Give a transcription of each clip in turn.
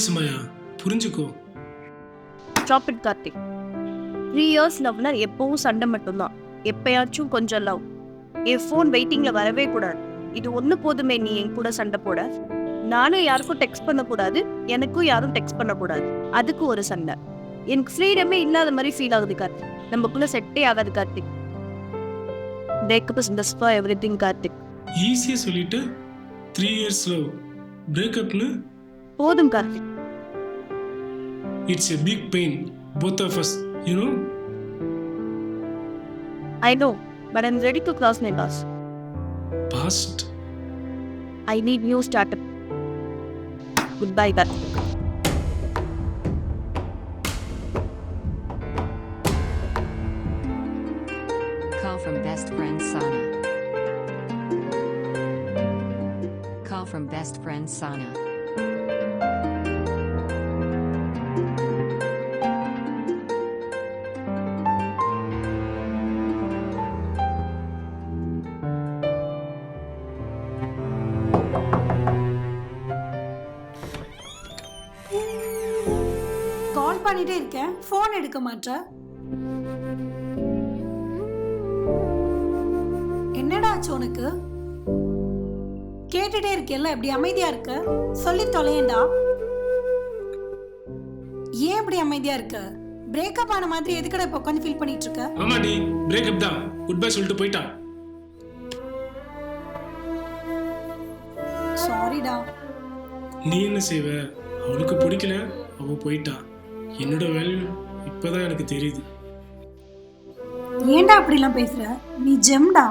Please மாயா, புரிஞ்சுக்கோ. Stop it Karthik. 3 years லவ்னா எப்பவும் சண்டை மட்டும்தான். எப்பயாச்சும் கொஞ்சம் லவ். என் ஃபோன் வெயிட்டிங்ல வரவே கூடாது. இது ஒன்று போதுமே நீ என் கூட சண்டை போட. நானும் யாருக்கும் டெக்ஸ்ட் பண்ணக்கூடாது, எனக்கும் யாரும் டெக்ஸ்ட் பண்ணக்கூடாது. அதுக்கு ஒரு சண்டை. எனக்கு ஃப்ரீடமே இல்லாத மாதிரி ஃபீல் ஆகுது கார்த்திக். நமக்குள்ள செட்டே ஆகாது Karthik. Breakup is best for everything Karthik. ஈஸியாக சொல்லிட்டு 3 இயர்ஸ் லவ் பிரேக்கப்னு. போதும் Karthik. It's a big pain both of us, you know. I know, but I'm ready to cross my past. Past? I need new startup. Goodbye, Karthik. Call from best friend Sana. Call from best friend Sana. கால் பண்ணிட்டே இருக்கேன், phone எடுக்க மாட்டேற. என்னடா ஆச்சு உனக்கு? கேட்டுட்டே இருக்கேல்ல, இப்படி அமைதியா இருக்க? சொல்லி தொலையேண்டா. ஏன் இப்படி அமைதியா இருக்க? பிரேக்கப் ஆன மாதிரி எதுக்கடா இப்ப உட்காந்து ஃபீல் பண்ணிட்டு இருக்க? ஆமாடி, பிரேக்கப் தான். குட் பை சொல்லிட்டு போயிட்டா. சாரிடா. நீ என்ன செய்வ? அவளுக்கு பிடிக்கல, அவ போயிட்டா. என்னோட வேல்யூ இப்பதான் எனக்கு தெரியுது. ஏன்டா அப்படிலாம் பேசுற? நீ ஜெம்டா.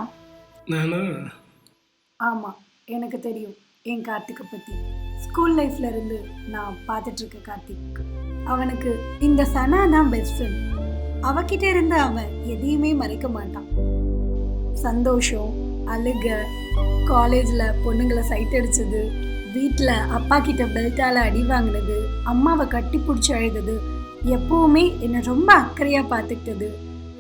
நானா? ஆமா, எனக்கு தெரியும் என் கார்த்திகை பத்தி. ஸ்கூல் லைஃப்ல இருந்து நான் பார்த்துட்டு இருக்க கார்த்திக். அவனுக்கு இந்த சனா தான் பெஸ்ட் ஃப்ரெண்ட். அவகிட்ட இருந்து அவன் எதையுமே மறைக்க மாட்டான். சந்தோஷம், அழுக, காலேஜ்ல பொண்ணுங்களை சைட் அடிச்சது, வீட்டில் அப்பா கிட்ட பெல்ட்டால அடி வாங்கினது, அம்மாவை கட்டி பிடிச்சி அழுதது, எப்பவுமே என்னை ரொம்ப அக்கறையாக பார்த்துக்கிட்டது.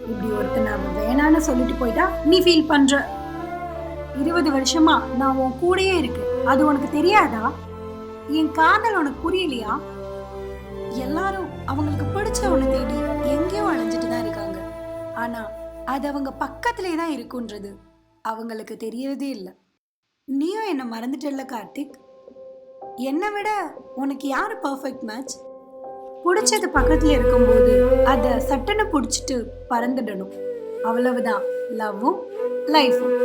இப்படி ஒருத்தனை அவன் வேணான்னு சொல்லிட்டு போயிட்டா நீ ஃபீல் பண்ற. 20 வருஷமா நான் உன் கூடயே இருக்கு, அது உனக்கு தெரியாதா? என் காதல் உனக்கு புரியலையா? எல்லாரும் அவங்களுக்கு பிடிச்சவனை தேடி எங்கேயோ அலைஞ்சிட்டு தான் இருக்காங்க. ஆனா அது அவங்க பக்கத்திலே தான் இருக்குன்றது அவங்களுக்கு தெரியறதே இல்லை. நீயும் என்னை மறந்துட்டல்ல கார்த்திக்? என்னை விட உனக்கு யாரு பர்ஃபெக்ட் மேட்ச்? பிடிச்சது பக்கத்துல இருக்கும்போது அதை சட்டனை பிடிச்சிட்டு பறந்துடணும். அவ்வளவுதான் லவ்வும் லைஃபும்.